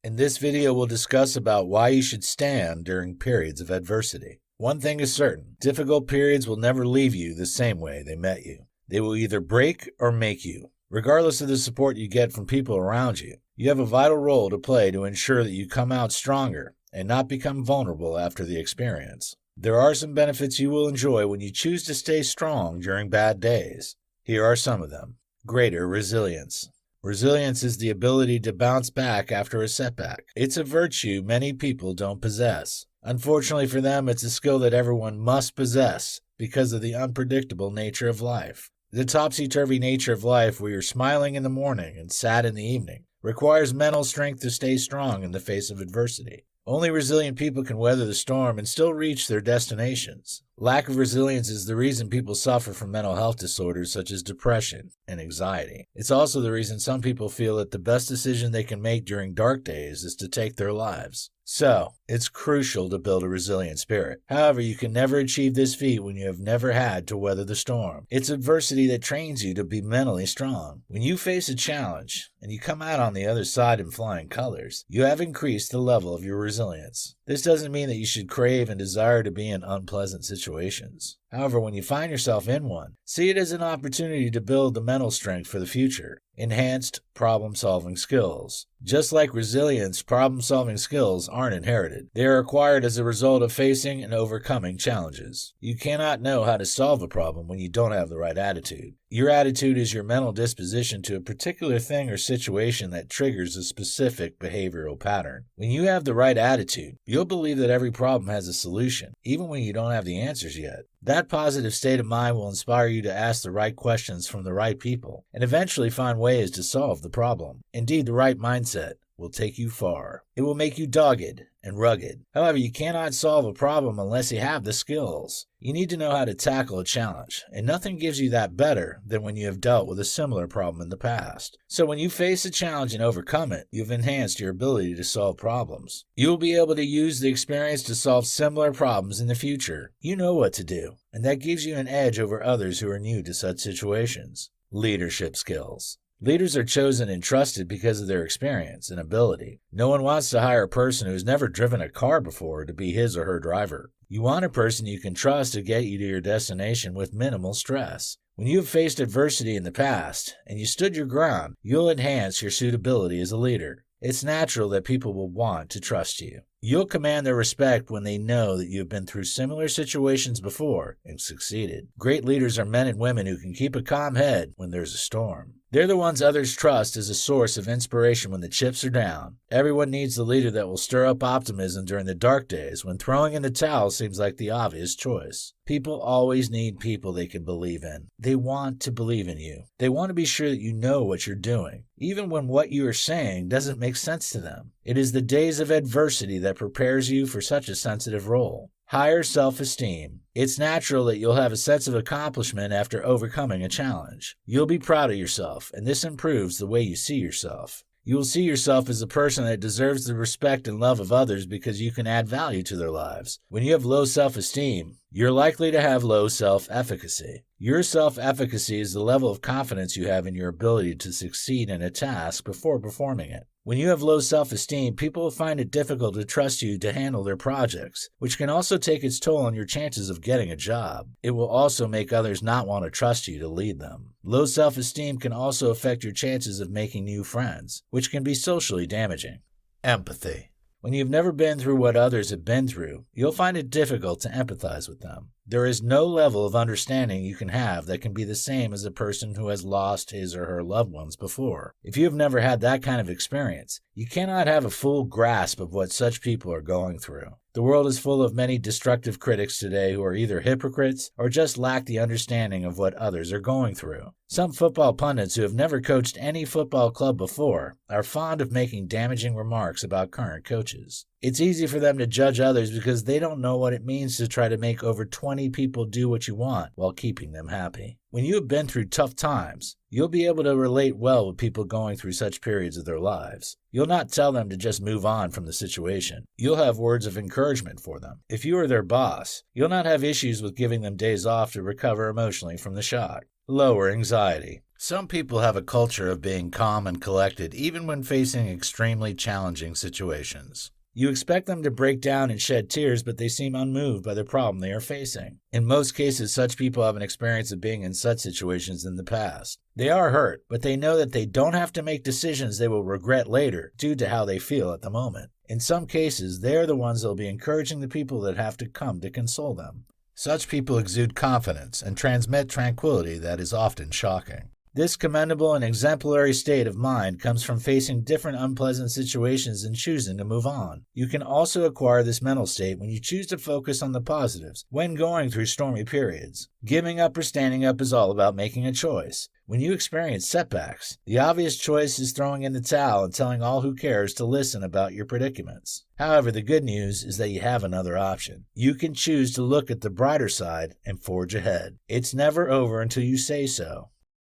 In this video, we'll discuss about why you should stand during periods of adversity. One thing is certain, difficult periods will never leave you the same way they met you. They will either break or make you. Regardless of the support you get from people around you, you have a vital role to play to ensure that you come out stronger and not become vulnerable after the experience. There are some benefits you will enjoy when you choose to stay strong during bad days. Here are some of them. Greater resilience. Resilience is the ability to bounce back after a setback. It's a virtue many people don't possess. Unfortunately for them, it's a skill that everyone must possess because of the unpredictable nature of life. The topsy-turvy nature of life, where you're smiling in the morning and sad in the evening, requires mental strength to stay strong in the face of adversity. Only resilient people can weather the storm and still reach their destinations. Lack of resilience is the reason people suffer from mental health disorders such as depression and anxiety. It's also the reason some people feel that the best decision they can make during dark days is to take their lives. So, it's crucial to build a resilient spirit. However, you can never achieve this feat when you have never had to weather the storm. It's adversity that trains you to be mentally strong. When you face a challenge and you come out on the other side in flying colors, you have increased the level of your resilience. This doesn't mean that you should crave and desire to be in unpleasant situations. However, when you find yourself in one, see it as an opportunity to build the mental strength for the future. Enhanced problem-solving skills. Just like resilience, problem-solving skills aren't inherited. They are acquired as a result of facing and overcoming challenges. You cannot know how to solve a problem when you don't have the right attitude. Your attitude is your mental disposition to a particular thing or situation that triggers a specific behavioral pattern. When you have the right attitude, you'll believe that every problem has a solution, even when you don't have the answers yet. That positive state of mind will inspire you to ask the right questions from the right people, and eventually find ways to solve the problem. Indeed, the right mindset will take you far. It will make you dogged and rugged. However, you cannot solve a problem unless you have the skills. You need to know how to tackle a challenge, and nothing gives you that better than when you have dealt with a similar problem in the past. So when you face a challenge and overcome it, you've enhanced your ability to solve problems. You will be able to use the experience to solve similar problems in the future. You know what to do, and that gives you an edge over others who are new to such situations. Leadership skills. Leaders are chosen and trusted because of their experience and ability. No one wants to hire a person who has never driven a car before to be his or her driver. You want a person you can trust to get you to your destination with minimal stress. When you have faced adversity in the past and you stood your ground, you'll enhance your suitability as a leader. It's natural that people will want to trust you. You'll command their respect when they know that you have been through similar situations before and succeeded. Great leaders are men and women who can keep a calm head when there's a storm. They're the ones others trust as a source of inspiration when the chips are down. Everyone needs the leader that will stir up optimism during the dark days when throwing in the towel seems like the obvious choice. People always need people they can believe in. They want to believe in you. They want to be sure that you know what you're doing, even when what you are saying doesn't make sense to them. It is the days of adversity that prepares you for such a sensitive role. Higher self-esteem. It's natural that you'll have a sense of accomplishment after overcoming a challenge. You'll be proud of yourself, and this improves the way you see yourself. You will see yourself as a person that deserves the respect and love of others because you can add value to their lives. When you have low self-esteem, you're likely to have low self-efficacy. Your self-efficacy is the level of confidence you have in your ability to succeed in a task before performing it. When you have low self-esteem, people will find it difficult to trust you to handle their projects, which can also take its toll on your chances of getting a job. It will also make others not want to trust you to lead them. Low self-esteem can also affect your chances of making new friends, which can be socially damaging. Empathy. When you've never been through what others have been through, you'll find it difficult to empathize with them. There is no level of understanding you can have that can be the same as a person who has lost his or her loved ones before. If you have never had that kind of experience, you cannot have a full grasp of what such people are going through. The world is full of many destructive critics today who are either hypocrites or just lack the understanding of what others are going through. Some football pundits who have never coached any football club before are fond of making damaging remarks about current coaches. It's easy for them to judge others because they don't know what it means to try to make over 20 people do what you want while keeping them happy. When you have been through tough times, you'll be able to relate well with people going through such periods of their lives. You'll not tell them to just move on from the situation. You'll have words of encouragement for them. If you are their boss, you'll not have issues with giving them days off to recover emotionally from the shock. Lower anxiety. Some people have a culture of being calm and collected even when facing extremely challenging situations. You expect them to break down and shed tears, but they seem unmoved by the problem they are facing. In most cases, such people have an experience of being in such situations in the past. They are hurt, but they know that they don't have to make decisions they will regret later due to how they feel at the moment. In some cases, they are the ones that will be encouraging the people that have to come to console them. Such people exude confidence and transmit tranquility that is often shocking. This commendable and exemplary state of mind comes from facing different unpleasant situations and choosing to move on. You can also acquire this mental state when you choose to focus on the positives when going through stormy periods. Giving up or standing up is all about making a choice. When you experience setbacks, the obvious choice is throwing in the towel and telling all who cares to listen about your predicaments. However, the good news is that you have another option. You can choose to look at the brighter side and forge ahead. It's never over until you say so.